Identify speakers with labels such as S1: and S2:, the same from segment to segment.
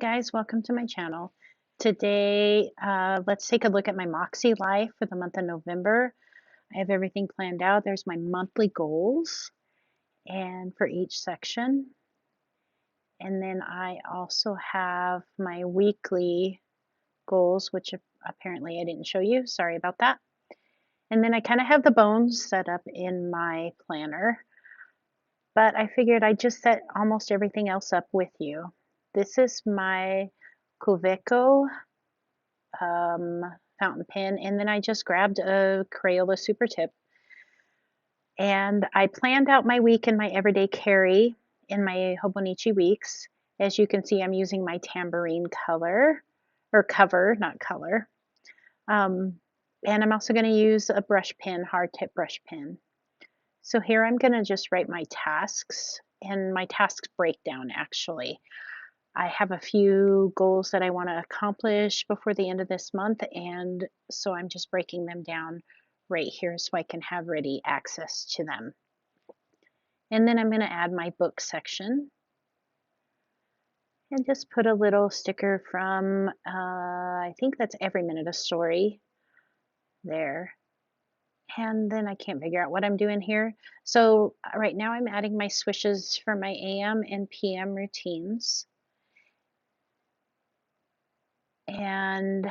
S1: Guys, welcome to my channel. Today, let's take a look at my MakseLife for the month of November. I have everything planned out. There's my monthly goals and for each section. And then I also have my weekly goals, which apparently I didn't show you. Sorry about that. And then I kind of have the bones set up in my planner, but I figured I'd just set almost everything else up with you. This is my Cultivate fountain pen, and then I just grabbed a Crayola Super Tip. And I planned out my week and my everyday carry in my Hobonichi weeks. As you can see, I'm using my tambourine color, or cover, not color. And I'm also going to use a brush pen, hard tip brush pen. So here I'm going to just write my tasks and my tasks breakdown actually. I have a few goals that I want to accomplish before the end of this month, and so I'm just breaking them down right here so I can have ready access to them. And then I'm going to add my book section and just put a little sticker from, I think that's Every Minute a Story there. And then I can't figure out what I'm doing here. So right now I'm adding my swishes for my AM and PM routines. And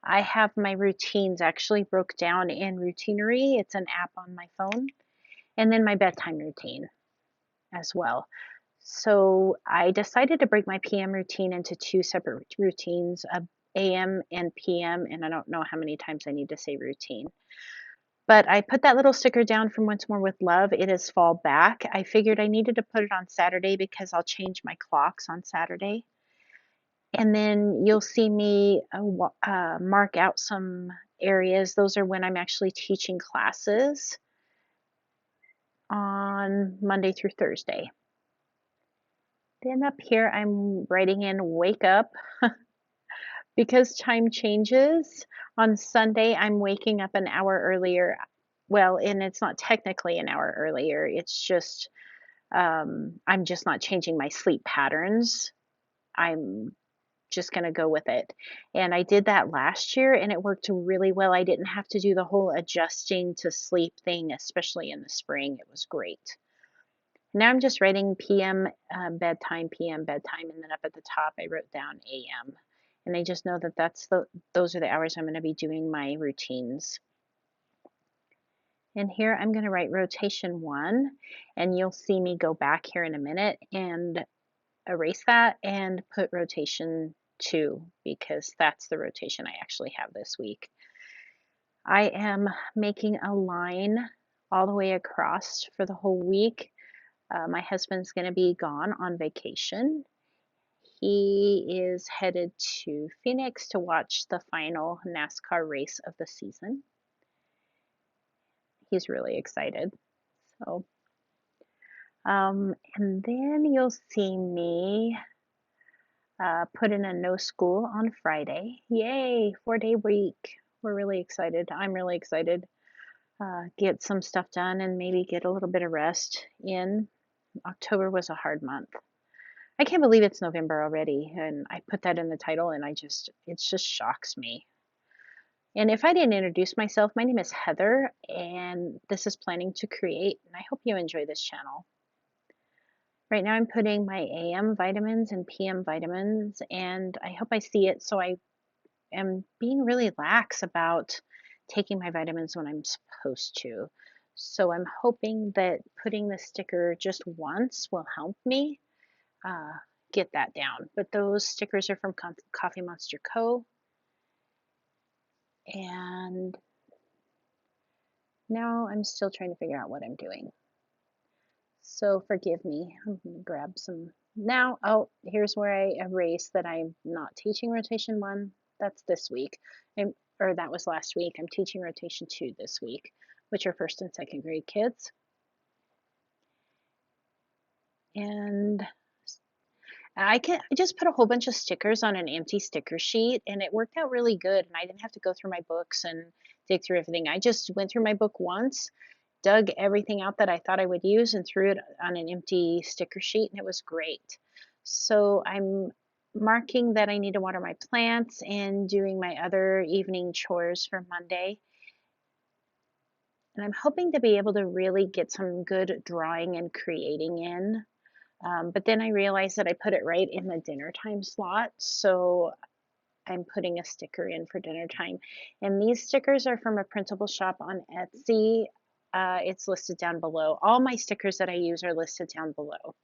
S1: I have my routines actually broke down in Routinery. It's an app on my phone. And then my bedtime routine as well. So I decided to break my PM routine into two separate routines, AM and PM, and I don't know how many times I need to say routine. But I put that little sticker down from Once More with Love. It is fall back. I figured I needed to put it on Saturday because I'll change my clocks on Saturday. And then you'll see me mark out some areas. Those are when I'm actually teaching classes on Monday through Thursday. Then up here, I'm writing in wake up because time changes. On Sunday, I'm waking up an hour earlier. Well, and it's not technically an hour earlier. It's just, I'm just not changing my sleep patterns. I'm just going to go with it. And I did that last year and it worked really well. I didn't have to do the whole adjusting to sleep thing, especially in the spring. It was great. Now I'm just writing PM bedtime, PM bedtime, and then up at the top I wrote down AM. And I just know that those are the hours I'm going to be doing my routines. And here I'm going to write rotation 1, and you'll see me go back here in a minute and erase that and put rotation 2 because that's the rotation I actually have this week. I am making a line all the way across for the whole week. My husband's going to be gone on vacation. He is headed to Phoenix to watch the final NASCAR race of the season. He's really excited. So, and then you'll see me put in a no school on Friday. Yay, 4-day week. We're really excited. I'm really excited. Get some stuff done and maybe get a little bit of rest in. October was a hard month. I can't believe it's November already, and I put that in the title, and it just shocks me. And if I didn't introduce myself, my name is Heather, and this is Planning to Create, and I hope you enjoy this channel. Right now I'm putting my AM vitamins and PM vitamins, and I hope I see it, so I am being really lax about taking my vitamins when I'm supposed to. So I'm hoping that putting the sticker just once will help me get that down. But those stickers are from Coffee Monster Co. And now I'm still trying to figure out what I'm doing. So forgive me. I'm going to grab some. Now, oh, here's where I erase that I'm not teaching rotation 1. That's this week. Or that was last week. I'm teaching rotation 2 this week, which are 1st and 2nd grade kids. And I just put a whole bunch of stickers on an empty sticker sheet, and it worked out really good. And I didn't have to go through my books and dig through everything. I just went through my book once, dug everything out that I thought I would use, and threw it on an empty sticker sheet, and it was great. So I'm marking that I need to water my plants and doing my other evening chores for Monday. And I'm hoping to be able to really get some good drawing and creating in. But then I realized that I put it right in the dinner time slot. So I'm putting a sticker in for dinner time. And these stickers are from a printable shop on Etsy. It's listed down below. All my stickers that I use are listed down below.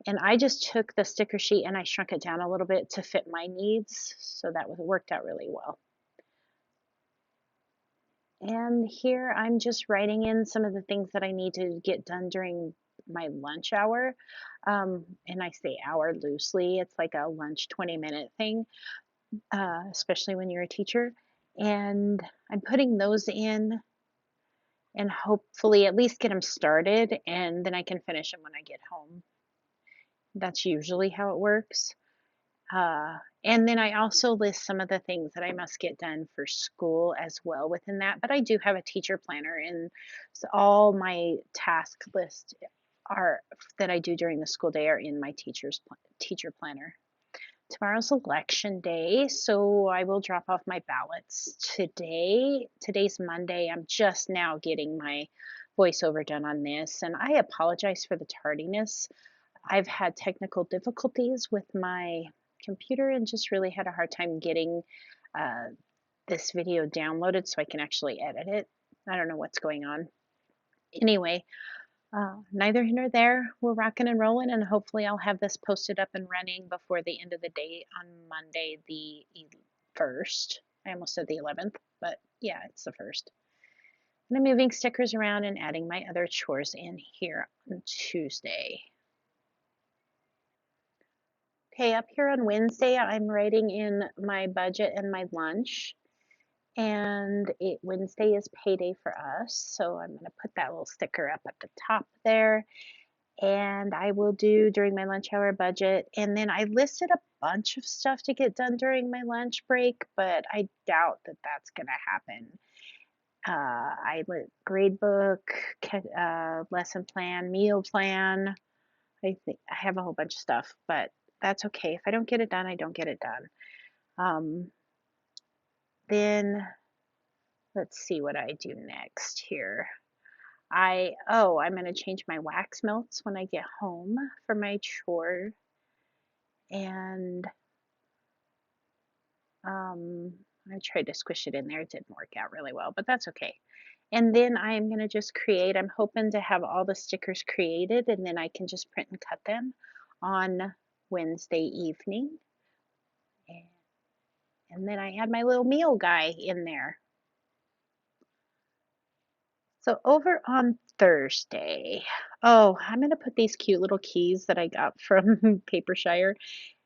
S1: And I just took the sticker sheet and I shrunk it down a little bit to fit my needs. So that worked out really well. And here I'm just writing in some of the things that I need to get done during my lunch hour. And I say hour loosely, it's like a lunch 20-minute thing, especially when you're a teacher. And I'm putting those in and hopefully at least get them started, and then I can finish them when I get home. That's usually how it works. And then I also list some of the things that I must get done for school as well within that. But I do have a teacher planner, and so all my task lists are that I do during the school day are in my teacher planner. Tomorrow's election day, so I will drop off my ballots today. Today's Monday. I'm just now getting my voiceover done on this, and I apologize for the tardiness. I've had technical difficulties with my computer and just really had a hard time getting uh, this video downloaded so I can actually edit it. I don't know what's going on. Anyway, neither here nor there. We're rocking and rolling, and hopefully, I'll have this posted up and running before the end of the day on Monday, the 1st. I almost said the 11th, but yeah, it's the 1st. And I'm moving stickers around and adding my other chores in here on Tuesday. Okay, up here on Wednesday, I'm writing in my budget and my lunch. And Wednesday is payday for us, so I'm going to put that little sticker up at the top there. And I will do during my lunch hour budget. And then I listed a bunch of stuff to get done during my lunch break, but I doubt that that's going to happen. I grade book, lesson plan, meal plan. I think I have a whole bunch of stuff, but that's okay. If I don't get it done, I don't get it done. Then let's see what I do next here. I'm going to change my wax melts when I get home for my chore. And I tried to squish it in there. It didn't work out really well, but that's okay. And then I'm going to just create. I'm hoping to have all the stickers created, and then I can just print and cut them on Wednesday evening. And then I add my little meal guy in there. So over on Thursday, I'm going to put these cute little keys that I got from Papershire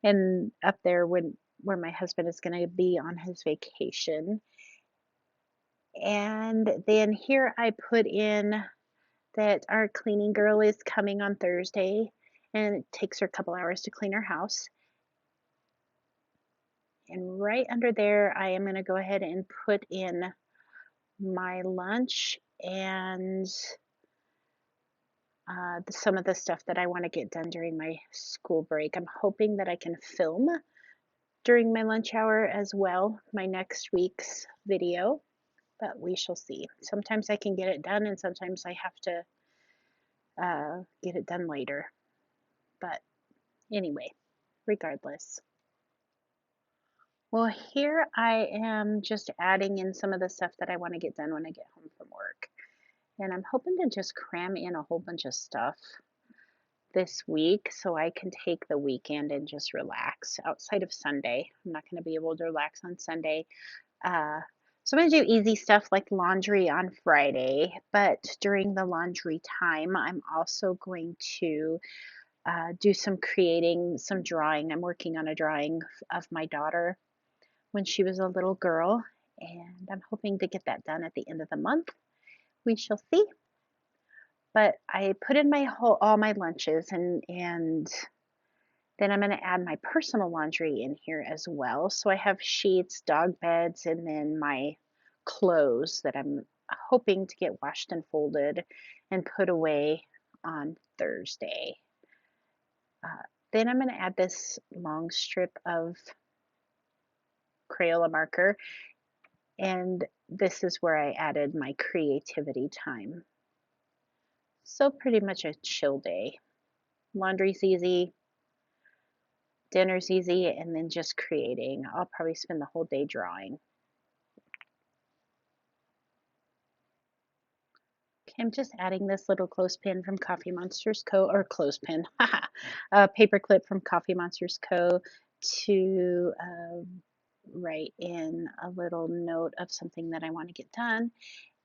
S1: and up there where my husband is going to be on his vacation. And then here I put in that our cleaning girl is coming on Thursday, and it takes her a couple hours to clean her house. And right under there, I am going to go ahead and put in my lunch and some of the stuff that I want to get done during my school break. I'm hoping that I can film during my lunch hour as well, my next week's video, but we shall see. Sometimes I can get it done, and sometimes I have to get it done later. But anyway, regardless. Well, here I am just adding in some of the stuff that I want to get done when I get home from work. And I'm hoping to just cram in a whole bunch of stuff this week so I can take the weekend and just relax outside of Sunday. I'm not going to be able to relax on Sunday. So I'm going to do easy stuff like laundry on Friday, but during the laundry time, I'm also going to do some creating, some drawing. I'm working on a drawing of my daughter when she was a little girl, and I'm hoping to get that done at the end of the month. We shall see. But I put in all my lunches, and then I'm going to add my personal laundry in here as well. So I have sheets, dog beds, and then my clothes that I'm hoping to get washed and folded and put away on Thursday. Then I'm going to add this long strip of Crayola marker, and this is where I added my creativity time. So pretty much a chill day. Laundry's easy, dinner's easy, and then just creating. I'll probably spend the whole day drawing. Okay, I'm just adding this little clothespin from Coffee Monsters Co. or clothespin, a paper clip from Coffee Monsters Co. to write in a little note of something that I want to get done.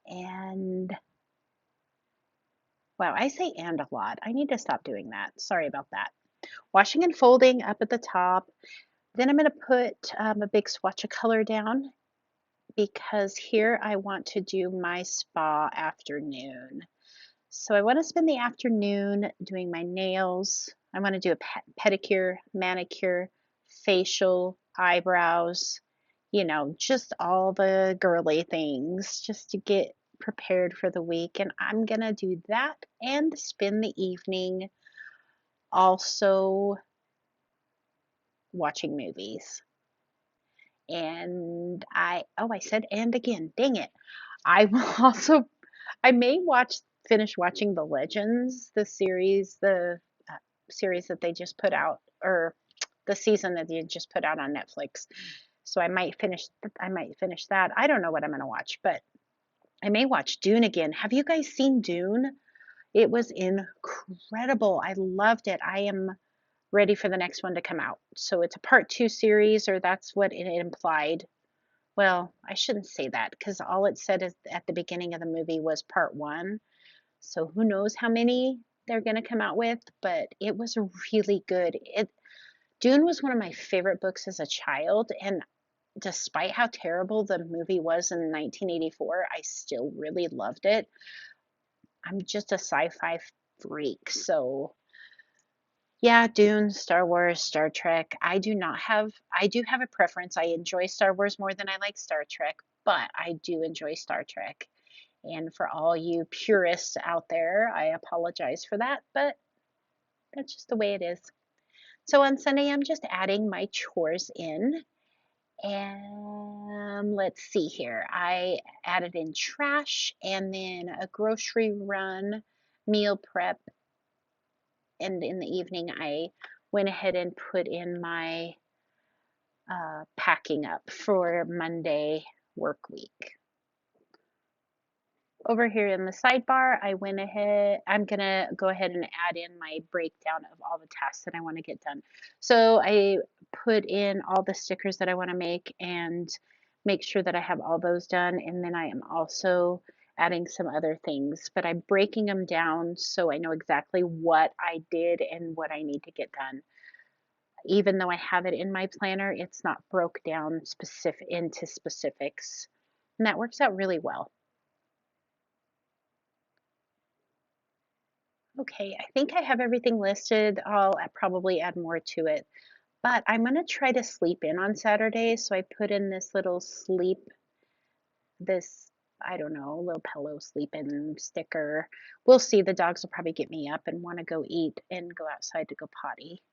S1: And wow, I say and a lot. I need to stop doing that. Sorry about that. Washing and folding up at the top. Then I'm going to put a big swatch of color down because here I want to do my spa afternoon. So I want to spend the afternoon doing my nails. I want to do a pedicure, manicure, facial, eyebrows, just all the girly things just to get prepared for the week. And I'm going to do that and spend the evening also watching movies. And I said and again, dang it. I will also, I may finish watching The Legends, the series that they just put out, or the season that they just put out on Netflix. So I might finish that. I don't know what I'm going to watch, but I may watch Dune again. Have you guys seen Dune? It was incredible. I loved it. I am ready for the next one to come out. So it's a part two series, or that's what it implied. Well, I shouldn't say that because all it said is at the beginning of the movie was part one. So who knows how many they're going to come out with, but it was really good. Dune was one of my favorite books as a child, and despite how terrible the movie was in 1984, I still really loved it. I'm just a sci-fi freak, so yeah, Dune, Star Wars, Star Trek. I do have a preference. I enjoy Star Wars more than I like Star Trek, but I do enjoy Star Trek. And for all you purists out there, I apologize for that, but that's just the way it is. So on Sunday, I'm just adding my chores in. And let's see here. I added in trash and then a grocery run, meal prep, and in the evening, I went ahead and put in my packing up for Monday work week. Over here in the sidebar, I'm gonna go ahead and add in my breakdown of all the tasks that I want to get done. So I put in all the stickers that I want to make and make sure that I have all those done. And then I am also adding some other things, but I'm breaking them down so I know exactly what I did and what I need to get done. Even though I have it in my planner, it's not broke down into specifics. And that works out really well. Okay, I think I have everything listed. I'll probably add more to it, but I'm going to try to sleep in on Saturday. So I put in this little this, I don't know, little pillow sleep in sticker. We'll see. The dogs will probably get me up and want to go eat and go outside to go potty.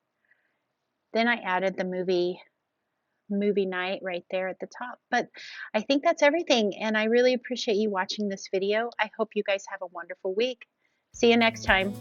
S1: Then I added the movie night right there at the top. But I think that's everything. And I really appreciate you watching this video. I hope you guys have a wonderful week. See you next time.